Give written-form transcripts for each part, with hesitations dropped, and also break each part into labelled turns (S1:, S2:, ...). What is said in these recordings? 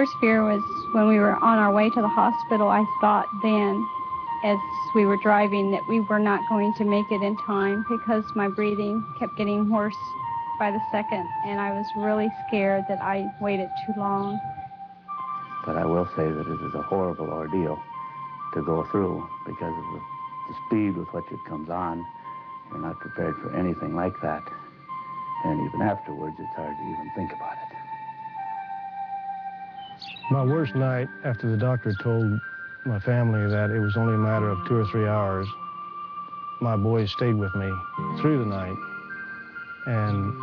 S1: worst fear was when we were on our way to the hospital. I thought then, as we were driving, that we were not going to make it in time because my breathing kept getting worse by the second, and I was really scared that I waited too long.
S2: But I will say that it is a horrible ordeal to go through because of the speed with which it comes on. You're not prepared for anything like that. And even afterwards, it's hard to even think about it.
S3: My worst night, after the doctor told my family that it was only a matter of 2 or 3 hours, my boys stayed with me through the night. And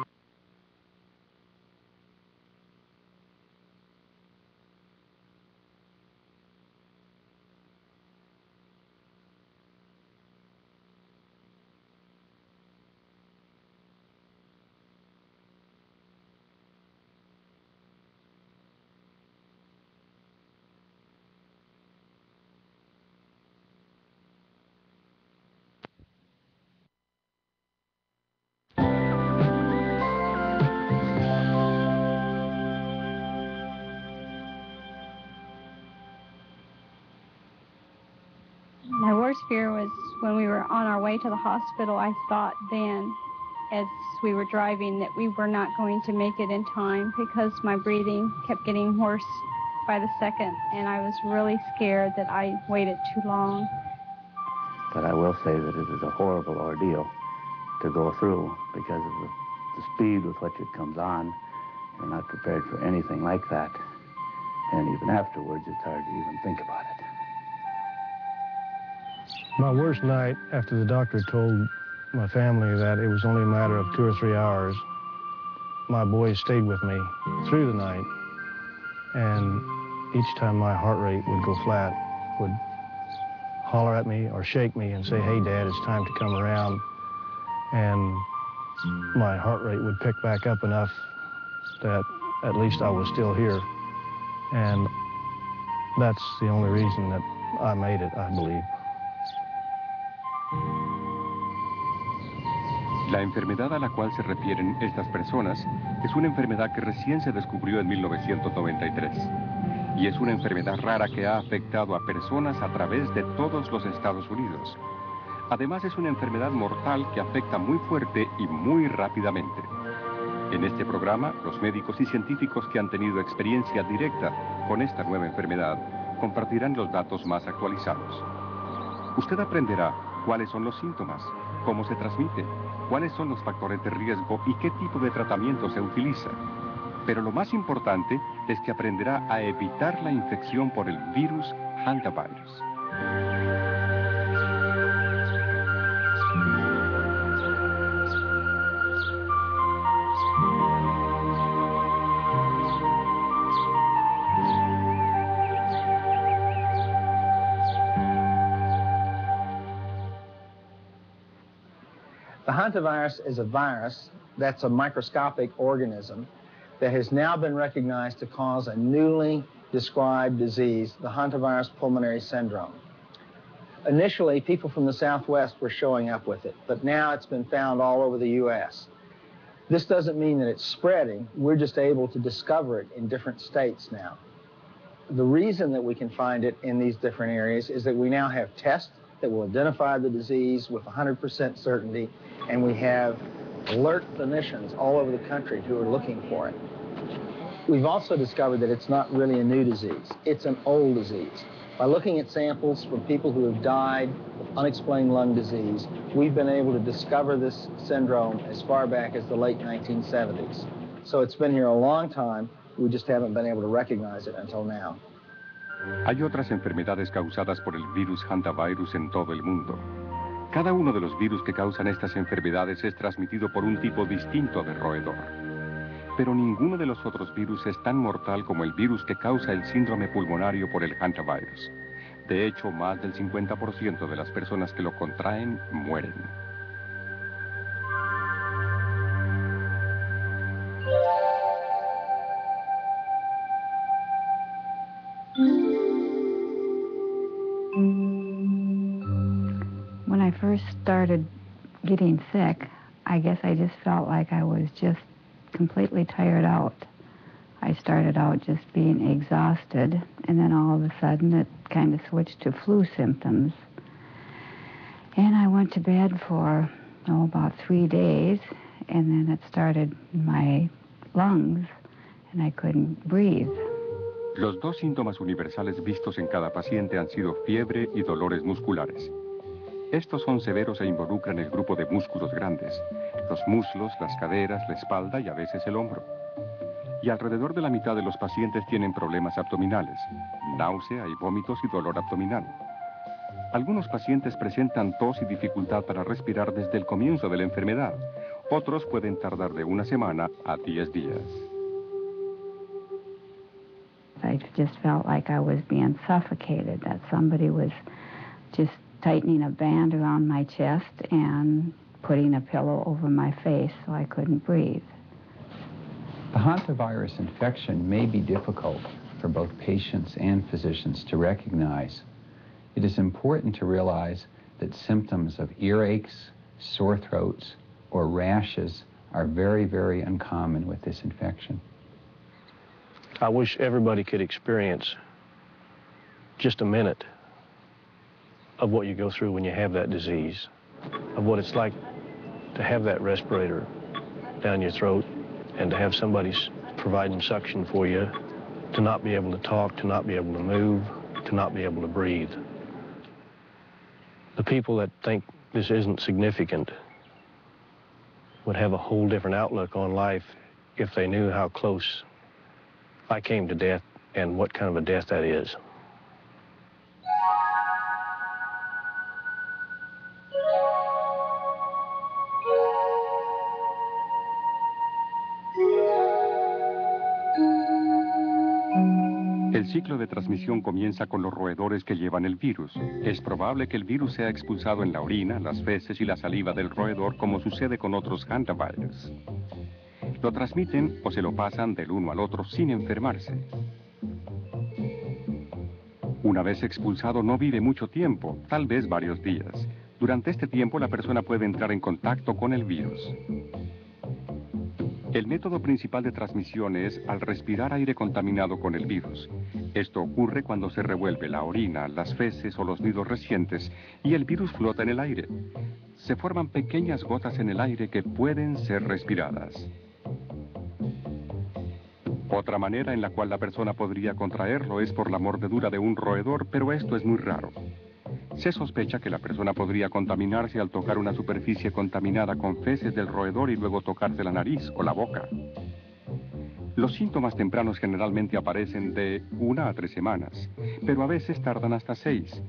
S1: my worst fear was when we were on our way to the hospital. I thought then, as we were driving, that we were not going to make it in time because my breathing kept getting worse by the second, and I was really scared that I waited too long.
S2: But I will say that it is a horrible ordeal to go through because of the speed with which it comes on. You're not prepared for anything like that. And even afterwards, it's hard to even think about it.
S3: my worst night, after the doctor told my family that it was only a matter of 2 or 3 hours, my boys stayed with me through the night. And each time my heart rate would go flat, would holler at me or shake me and say, "Hey, Dad, it's time to come around." And my heart rate would pick back up enough that at least I was still here. And that's the only reason that I made it, I believe.
S4: La enfermedad a la cual se refieren estas personas es una enfermedad que recién se descubrió en 1993. Y es una enfermedad rara que ha afectado a personas a través de todos los Estados Unidos. Además, es una enfermedad mortal que afecta muy fuerte y muy rápidamente. En este programa, los médicos y científicos que han tenido experiencia directa con esta nueva enfermedad compartirán los datos más actualizados. Usted aprenderá cuáles son los síntomas, cómo se transmite, cuáles son los factores de riesgo y qué tipo de tratamiento se utiliza. Pero lo más importante es que aprenderá a evitar la infección por el virus hantavirus.
S5: The hantavirus is a virus that's a microscopic organism that has now been recognized to cause a newly described disease, the hantavirus pulmonary syndrome. Initially, people from the Southwest were showing up with it, but now it's been found all over the U.S. This doesn't mean that it's spreading. We're just able to discover it in different states now. The reason that we can find it in these different areas is that we now have tests that will identify the disease with 100% certainty, and we have alert clinicians all over the country who are looking for it. We've also discovered that it's not really a new disease. It's an old disease. By looking at samples from people who have died of unexplained lung disease, we've been able to discover this syndrome as far back as the late 1970s. So it's been here a long time. We just haven't been able to recognize it until now.
S4: Hay otras enfermedades causadas por el virus hantavirus en todo el mundo. Cada uno de los virus que causan estas enfermedades es transmitido por un tipo distinto de roedor. Pero ninguno de los otros virus es tan mortal como el virus que causa el síndrome pulmonario por el hantavirus. De hecho, más del 50% de las personas que lo contraen mueren.
S6: When I first started getting sick, I guess I just felt like I was just completely tired out. I started out just being exhausted, and then all of a sudden it kind of switched to flu symptoms. And I went to bed for, about 3 days, and then it started in my lungs, and I couldn't breathe.
S4: Los dos síntomas universales vistos en cada paciente han sido fiebre y dolores musculares. Estos son severos e involucran el grupo de músculos grandes, los muslos, las caderas, la espalda y a veces el hombro. Y alrededor de la mitad de los pacientes tienen problemas abdominales, náusea y vómitos y dolor abdominal. Algunos pacientes presentan tos y dificultad para respirar desde el comienzo de la enfermedad. Otros pueden tardar de 1 semana a 10 días.
S6: I just felt like I was being suffocated, that somebody was just tightening a band around my chest and putting a pillow over my face so I couldn't breathe.
S7: The hantavirus infection may be difficult for both patients and physicians to recognize. It is important to realize that symptoms of earaches, sore throats, or rashes are very, very uncommon with this infection.
S3: I wish everybody could experience just a minute of what you go through when you have that disease, of what it's like to have that respirator down your throat and to have somebody providing suction for you, to not be able to talk, to not be able to move, to not be able to breathe. The people that think this isn't significant would have a whole different outlook on life if they knew how close I came to death and what kind of a death that is.
S4: El ciclo de transmisión comienza con los roedores que llevan el virus. Es probable que el virus sea expulsado en la orina, las feces y la saliva del roedor, como sucede con otros hantavirus. Lo transmiten o se lo pasan del uno al otro sin enfermarse. Una vez expulsado no vive mucho tiempo, tal vez varios días. Durante este tiempo la persona puede entrar en contacto con el virus. El método principal de transmisión es al respirar aire contaminado con el virus. Esto ocurre cuando se revuelve la orina, las feces o los nidos recientes y el virus flota en el aire. Se forman pequeñas gotas en el aire que pueden ser respiradas. Otra manera en la cual la persona podría contraerlo es por la mordedura de un roedor, pero esto es muy raro. Se sospecha que la persona podría contaminarse al tocar una superficie contaminada con feces del roedor y luego tocarse la nariz o la boca. Los síntomas tempranos generalmente aparecen de 1 a 3 semanas, pero a veces tardan hasta 6.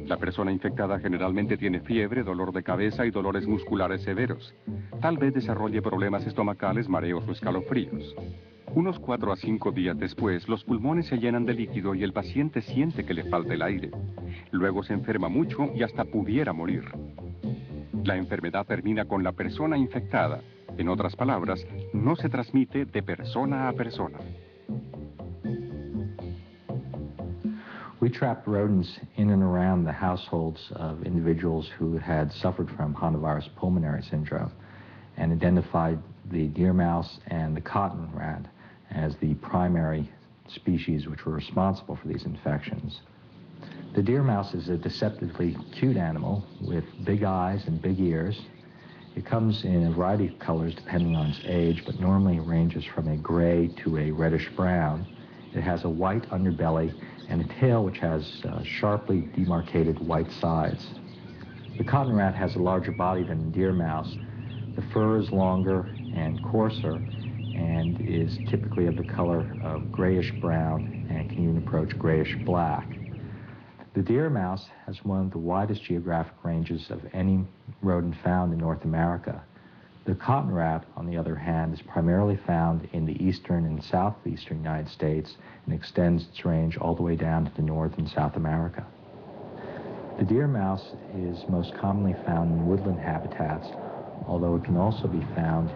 S4: La persona infectada generalmente tiene fiebre, dolor de cabeza y dolores musculares severos. Tal vez desarrolle problemas estomacales, mareos o escalofríos. Unos 4 a 5 días después, los pulmones se llenan de líquido y el paciente siente que le falta el aire. Luego se enferma mucho y hasta pudiera morir. La enfermedad termina con la persona infectada. En otras palabras, no se transmite de persona a persona.
S8: We trapped rodents in and around the households of individuals who had suffered from hantavirus pulmonary syndrome and identified the deer mouse and the cotton rat as the primary species which were responsible for these infections. The deer mouse is a deceptively cute animal with big eyes and big ears. It comes in a variety of colors depending on its age, but normally ranges from a gray to a reddish brown. It has a white underbelly and a tail which has sharply demarcated white sides. The cotton rat has a larger body than the deer mouse. The fur is longer and coarser and is typically of the color of grayish-brown and can even approach grayish-black. The deer mouse has one of the widest geographic ranges of any rodent found in North America. The cotton rat, on the other hand, is primarily found in the eastern and southeastern United States and extends its range all the way down to the North and South America. The deer mouse is most commonly found in woodland habitats, although it can also be found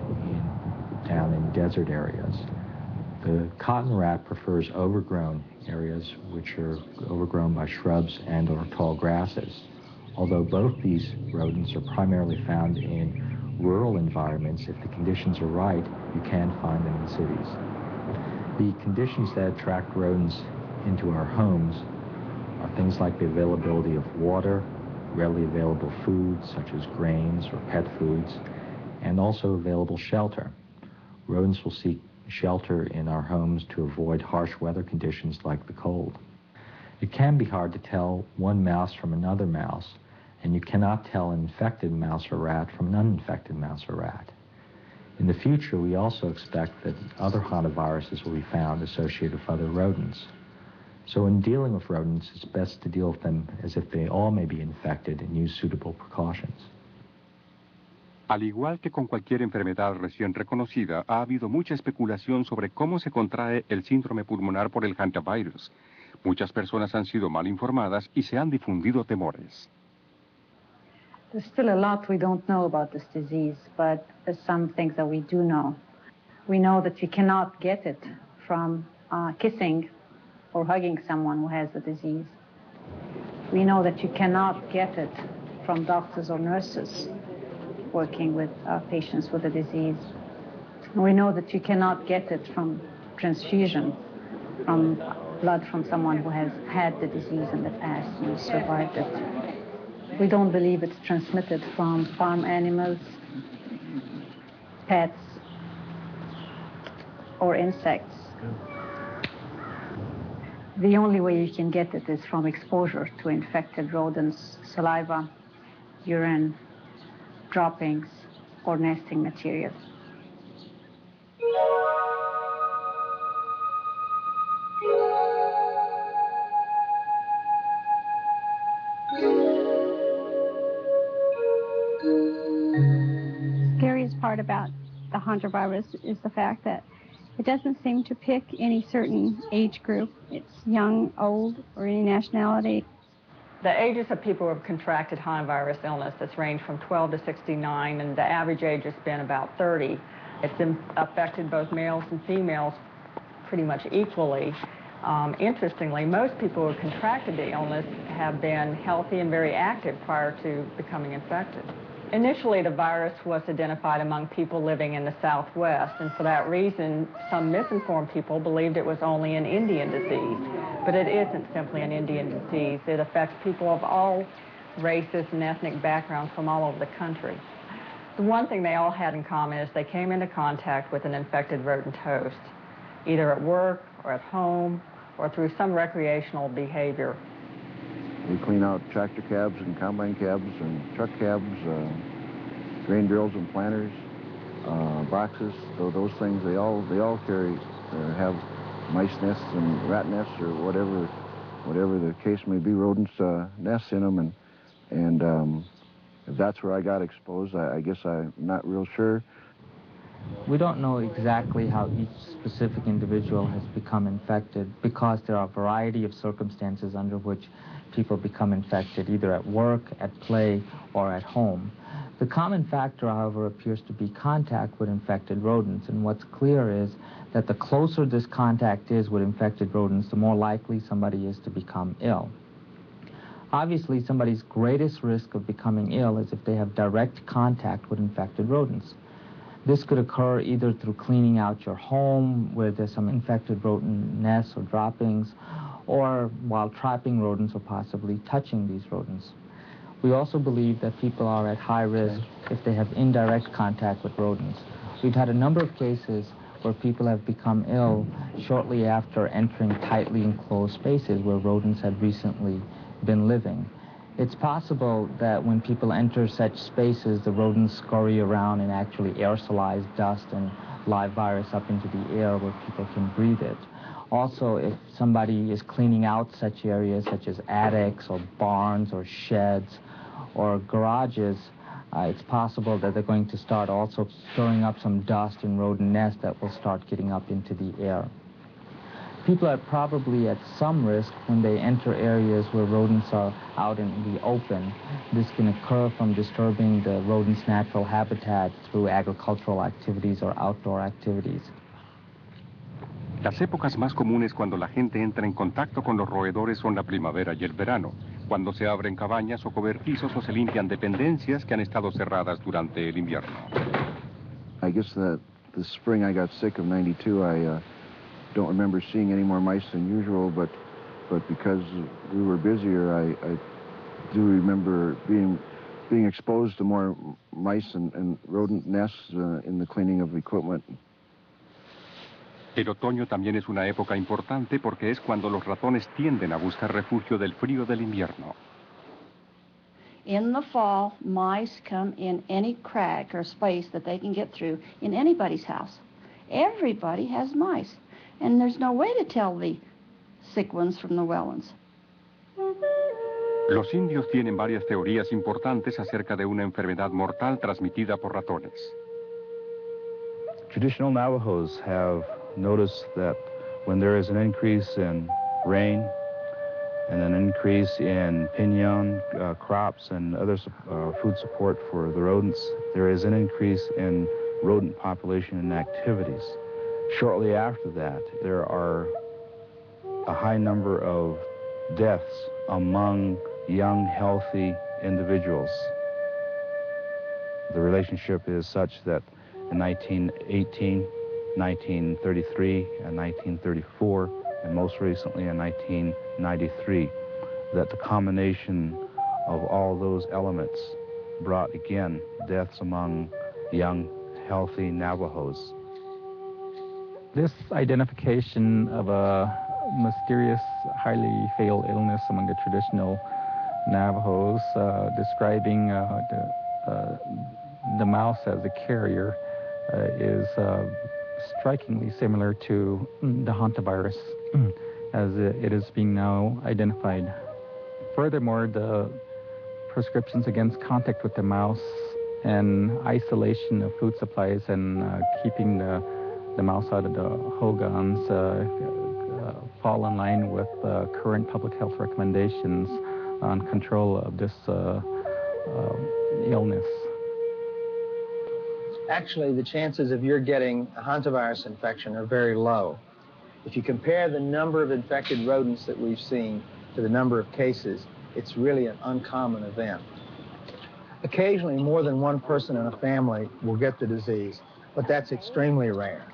S8: down in desert areas. The cotton rat prefers overgrown areas which are overgrown by shrubs and or tall grasses. Although both these rodents are primarily found in rural environments, if the conditions are right, you can find them in cities. The conditions that attract rodents into our homes are things like the availability of water, readily available foods such as grains or pet foods, and also available shelter. Rodents will seek shelter in our homes to avoid harsh weather conditions like the cold. It can be hard to tell one mouse from another mouse, and you cannot tell an infected mouse or rat from an uninfected mouse or rat. In the future, we also expect that other hantaviruses will be found associated with other rodents. So in dealing with rodents, it's best to deal with them as if they all may be infected and use suitable precautions.
S4: Al igual que con cualquier enfermedad recién reconocida, ha habido mucha especulación sobre cómo se contrae el síndrome pulmonar por el hantavirus. Muchas personas han sido mal informadas y se han difundido temores.
S9: There's still a lot we don't know about this disease, but there's some things that we do know. We know that you cannot get it from kissing or hugging someone who has the disease. We know that you cannot get it from doctors or nurses working with patients with the disease. And we know that you cannot get it from transfusion, from blood from someone who has had the disease in the past and survived it. We don't believe it's transmitted from farm animals, pets, or insects. The only way you can get it is from exposure to infected rodents, saliva, urine, droppings, or nesting material.
S1: Scariest part about the hantavirus is the fact that it doesn't seem to pick any certain age group. It's young, old, or any nationality.
S10: The ages of people who have contracted hantavirus illness has ranged from 12 to 69, and the average age has been about 30. It's affected both males and females pretty much equally. Interestingly, most people who have contracted the illness have been healthy and very active prior to becoming infected. Initially, the virus was identified among people living in the Southwest, and for that reason, some misinformed people believed it was only an Indian disease. But it isn't simply an Indian disease. It affects people of all races and ethnic backgrounds from all over the country. The one thing they all had in common is they came into contact with an infected rodent host, either at work or at home or through some recreational behavior.
S11: We clean out tractor cabs and combine cabs and truck cabs, grain drills and planters, boxes. So those things, they all carry or have mice nests and rat nests or whatever the case may be, rodents nests in them. And if that's where I got exposed, I guess I'm not real sure.
S12: We don't know exactly how each specific individual has become infected because there are a variety of circumstances under which people become infected, either at work, at play, or at home. The common factor, however, appears to be contact with infected rodents, and what's clear is that the closer this contact is with infected rodents, the more likely somebody is to become ill. Obviously, somebody's greatest risk of becoming ill is if they have direct contact with infected rodents. This could occur either through cleaning out your home where there's some infected rodent nests or droppings, or while trapping rodents or possibly touching these rodents. We also believe that people are at high risk if they have indirect contact with rodents. We've had a number of cases where people have become ill shortly after entering tightly enclosed spaces where rodents had recently been living. It's possible that when people enter such spaces, the rodents scurry around and actually aerosolize dust and live virus up into the air where people can breathe it. Also, if somebody is cleaning out such areas such as attics or barns or sheds or garages, it's possible that they're going to start also stirring up some dust in rodent nests that will start getting up into the air. People are probably at some risk when they enter areas where rodents are out in the open. This can occur from disturbing the rodent's natural habitat through agricultural activities or outdoor activities.
S4: Las épocas más comunes cuando la gente entra en contacto con los roedores son la primavera y el verano, cuando se abren cabañas o cobertizos o se limpian dependencias que han estado cerradas durante el invierno.
S11: I guess that the spring I got sick of '92, I don't remember seeing any more mice than usual, but because we were busier, I do remember being exposed to more mice and rodent nests in the cleaning of equipment.
S4: El otoño también es una época importante porque es cuando los ratones tienden a buscar refugio del frío del invierno.
S13: In the fall, mice come in any crack or space that they can get through in anybody's house. Everybody has mice, and there's no way to tell the sick ones from the well ones.
S4: Los indios tienen varias teorías importantes acerca de una enfermedad mortal transmitida por ratones.
S14: Traditional Navajos have noticed that when there is an increase in rain and an increase in pinon crops and other food support for the rodents, there is an increase in rodent population and activities. Shortly after that, there are a high number of deaths among young, healthy individuals. The relationship is such that in 1918, 1933, and 1934, and most recently in 1993, that the combination of all those elements brought again deaths among young, healthy Navajos.
S12: This identification of a mysterious, highly fatal illness among the traditional Navajos, describing the mouse as a carrier, is strikingly similar to the hantavirus as it is being now identified. Furthermore, the prescriptions against contact with the mouse and isolation of food supplies and keeping the mouse out of the hogans fall in line with current public health recommendations on control of this illness.
S5: Actually, the chances of your getting a hantavirus infection are very low. If you compare the number of infected rodents that we've seen to the number of cases, it's really an uncommon event. Occasionally, more than one person in a family will get the disease, but that's extremely rare.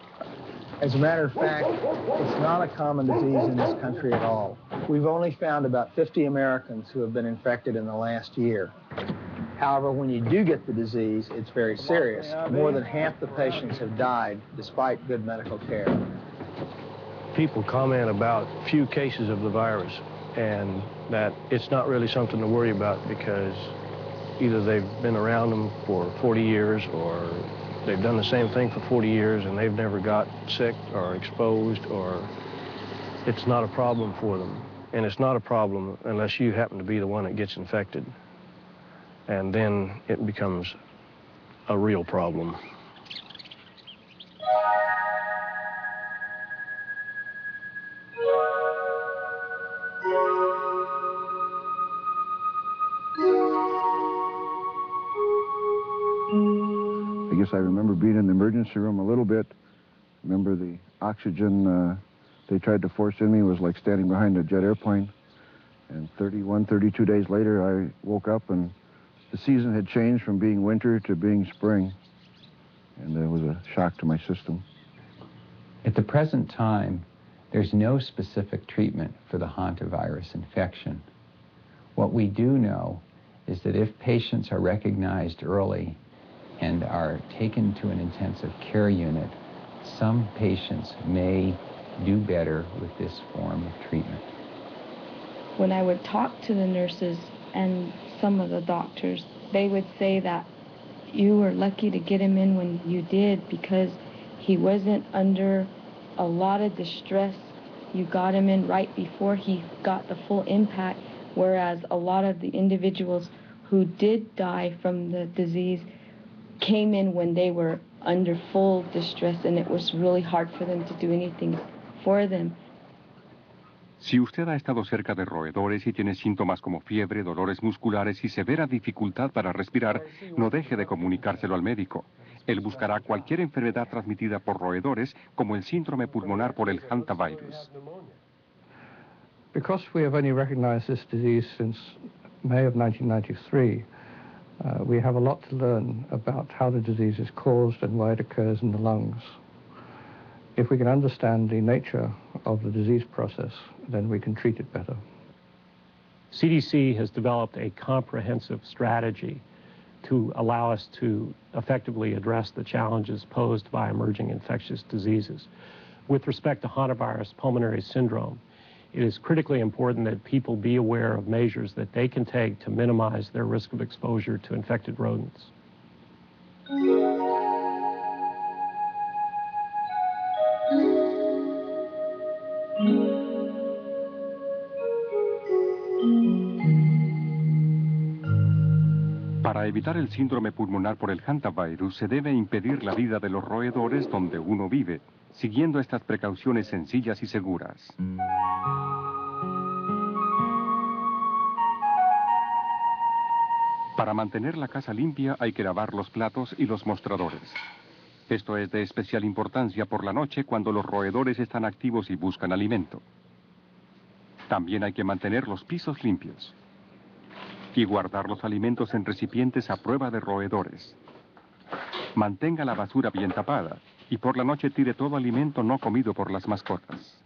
S5: As a matter of fact, it's not a common disease in this country at all. We've only found about 50 Americans who have been infected in the last year. However, when you do get the disease, it's very serious. More than half the patients have died despite good medical care.
S3: People comment about few cases of the virus and that it's not really something to worry about because either they've been around them for 40 years or they've done the same thing for 40 years and they've never got sick or exposed, or it's not a problem for them. And it's not a problem unless you happen to be the one that gets infected. And then it becomes a real problem.
S11: I guess I remember being in the emergency room a little bit. Remember the oxygen they tried to force in me was like standing behind a jet airplane. And 31, 32 days later, I woke up and the season had changed from being winter to being spring. And there was a shock to my system.
S7: At the present time, there's no specific treatment for the hantavirus infection. What we do know is that if patients are recognized early and are taken to an intensive care unit, some patients may do better with this form of treatment.
S15: When I would talk to the nurses and some of the doctors, they would say that you were lucky to get him in when you did because he wasn't under a lot of distress. You got him in right before he got the full impact, whereas a lot of the individuals who did die from the disease came in when they were under full distress and it was really hard for them to do anything for them.
S4: Si usted ha estado cerca de roedores y tiene síntomas como fiebre, dolores musculares y severa dificultad para respirar, no deje de comunicárselo al médico. Él buscará cualquier enfermedad transmitida por roedores, como el síndrome pulmonar por el hantavirus.
S16: Because we have only recognized this disease since May of 1993, we have a lot to learn about how the disease is caused and why it occurs in the lungs. If we can understand the nature of the disease process, then we can treat it better.
S17: CDC has developed a comprehensive strategy to allow us to effectively address the challenges posed by emerging infectious diseases. With respect to hantavirus pulmonary syndrome, it is critically important that people be aware of measures that they can take to minimize their risk of exposure to infected rodents.
S4: Para evitar el síndrome pulmonar por el hantavirus, se debe impedir la vida de los roedores donde uno vive, siguiendo estas precauciones sencillas y seguras. Para mantener la casa limpia hay que lavar los platos y los mostradores. Esto es de especial importancia por la noche cuando los roedores están activos y buscan alimento. También hay que mantener los pisos limpios y guardar los alimentos en recipientes a prueba de roedores. Mantenga la basura bien tapada y por la noche tire todo alimento no comido por las mascotas.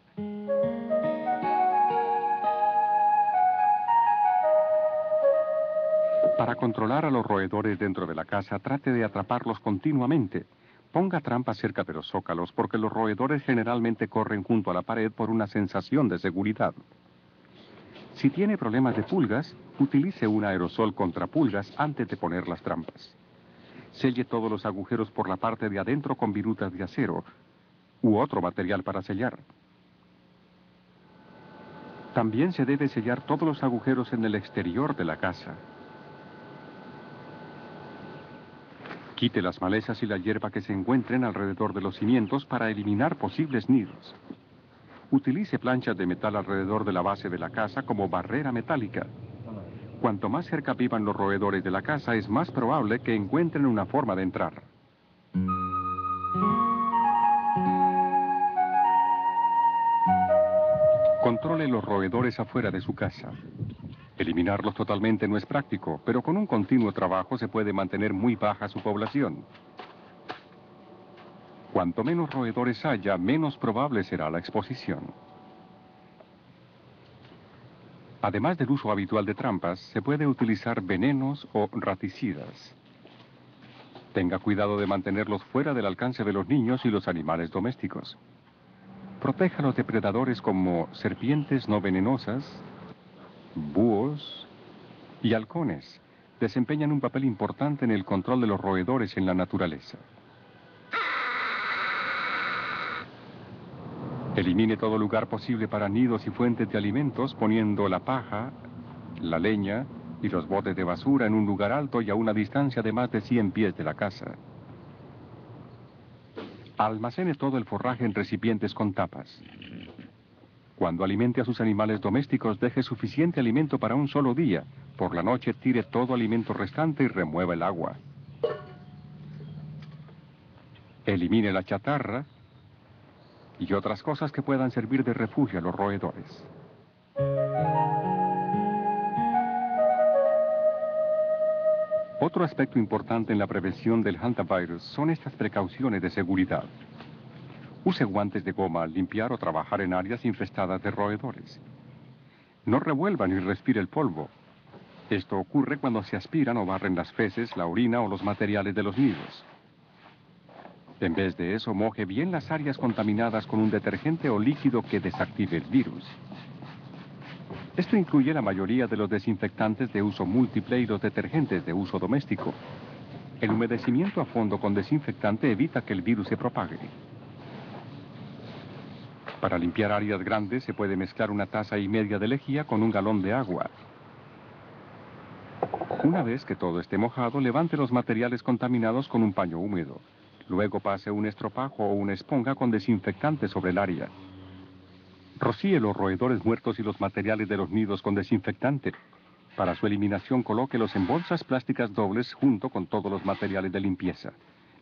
S4: Para controlar a los roedores dentro de la casa, trate de atraparlos continuamente. Ponga trampas cerca de los zócalos porque los roedores generalmente corren junto a la pared por una sensación de seguridad. Si tiene problemas de pulgas, utilice un aerosol contra pulgas antes de poner las trampas. Selle todos los agujeros por la parte de adentro con virutas de acero u otro material para sellar. También se debe sellar todos los agujeros en el exterior de la casa. Quite las malezas y la hierba que se encuentren alrededor de los cimientos para eliminar posibles nidos. Utilice planchas de metal alrededor de la base de la casa como barrera metálica. Cuanto más cerca vivan los roedores de la casa, es más probable que encuentren una forma de entrar. Controle los roedores afuera de su casa. Eliminarlos totalmente no es práctico, pero con un continuo trabajo se puede mantener muy baja su población. Cuanto menos roedores haya, menos probable será la exposición. Además del uso habitual de trampas, se puede utilizar venenos o raticidas. Tenga cuidado de mantenerlos fuera del alcance de los niños y los animales domésticos. Protéjalos de predadores como serpientes no venenosas, búhos y halcones. Desempeñan un papel importante en el control de los roedores en la naturaleza. Elimine todo lugar posible para nidos y fuentes de alimentos, poniendo la paja, la leña y los botes de basura en un lugar alto y a una distancia de más de 100 pies de la casa. Almacene todo el forraje en recipientes con tapas. Cuando alimente a sus animales domésticos, deje suficiente alimento para un solo día. Por la noche, tire todo alimento restante y remueva el agua. Elimine la chatarra y otras cosas que puedan servir de refugio a los roedores. Otro aspecto importante en la prevención del hantavirus son estas precauciones de seguridad. Use guantes de goma al limpiar o trabajar en áreas infestadas de roedores. No revuelva ni respire el polvo. Esto ocurre cuando se aspiran o barren las feces, la orina o los materiales de los nidos. En vez de eso, moje bien las áreas contaminadas con un detergente o líquido que desactive el virus. Esto incluye la mayoría de los desinfectantes de uso múltiple y los detergentes de uso doméstico. El humedecimiento a fondo con desinfectante evita que el virus se propague. Para limpiar áreas grandes se puede mezclar 1,5 tazas de lejía con 1 galón de agua. Una vez que todo esté mojado, levante los materiales contaminados con un paño húmedo. Luego pase un estropajo o una esponja con desinfectante sobre el área. Rocíe los roedores muertos y los materiales de los nidos con desinfectante. Para su eliminación, colóquelos en bolsas plásticas dobles junto con todos los materiales de limpieza.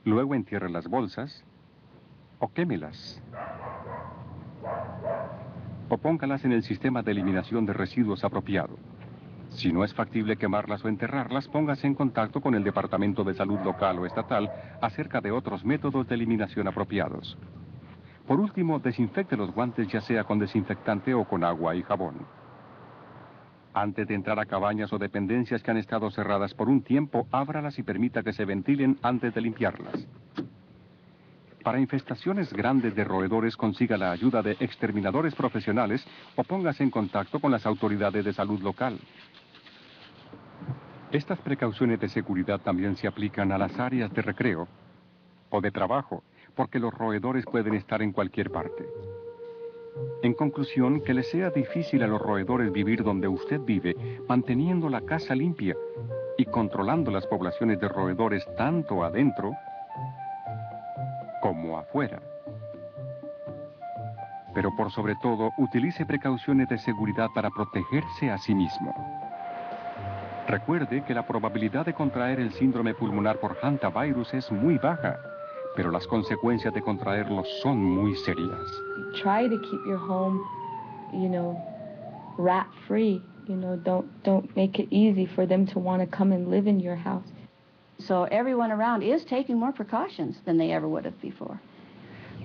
S4: Luego entierre las bolsas o quémelas. O póngalas en el sistema de eliminación de residuos apropiado. Si no es factible quemarlas o enterrarlas, póngase en contacto con el Departamento de Salud local o estatal acerca de otros métodos de eliminación apropiados. Por último, desinfecte los guantes ya sea con desinfectante o con agua y jabón. Antes de entrar a cabañas o dependencias que han estado cerradas por un tiempo, ábralas y permita que se ventilen antes de limpiarlas. Para infestaciones grandes de roedores, consiga la ayuda de exterminadores profesionales o póngase en contacto con las autoridades de salud local. Estas precauciones de seguridad también se aplican a las áreas de recreo o de trabajo, porque los roedores pueden estar en cualquier parte. En conclusión, que le sea difícil a los roedores vivir donde usted vive, manteniendo la casa limpia y controlando las poblaciones de roedores tanto adentro como afuera. Pero por sobre todo, utilice precauciones de seguridad para protegerse a sí mismo. Recuerde que la probabilidad de contraer el síndrome pulmonar por hantavirus es muy baja, pero las consecuencias de contraerlo son muy serias.
S15: Try to keep your home, rat free. Don't make it easy for them to want to come and live in your house.
S13: So everyone around is taking more precautions than they ever would have before.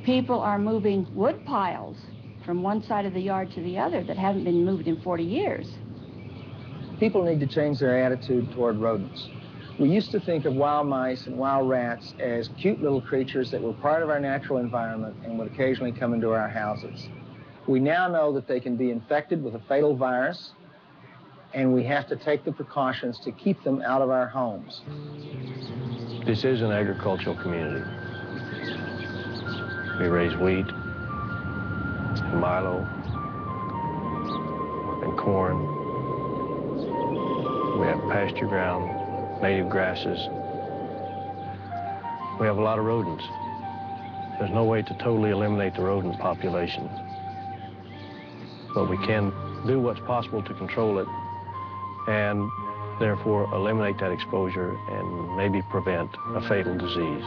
S13: People are moving wood piles from one side of the yard to the other that haven't been moved in 40 years.
S5: People need to change their attitude toward rodents. We used to think of wild mice and wild rats as cute little creatures that were part of our natural environment and would occasionally come into our houses. We now know that they can be infected with a fatal virus, and we have to take the precautions to keep them out of our homes.
S3: This is an agricultural community. We raise wheat, and milo, and corn. We have pasture ground, native grasses. We have a lot of rodents. There's no way to totally eliminate the rodent population. But we can do what's possible to control it and therefore eliminate that exposure and maybe prevent a fatal disease.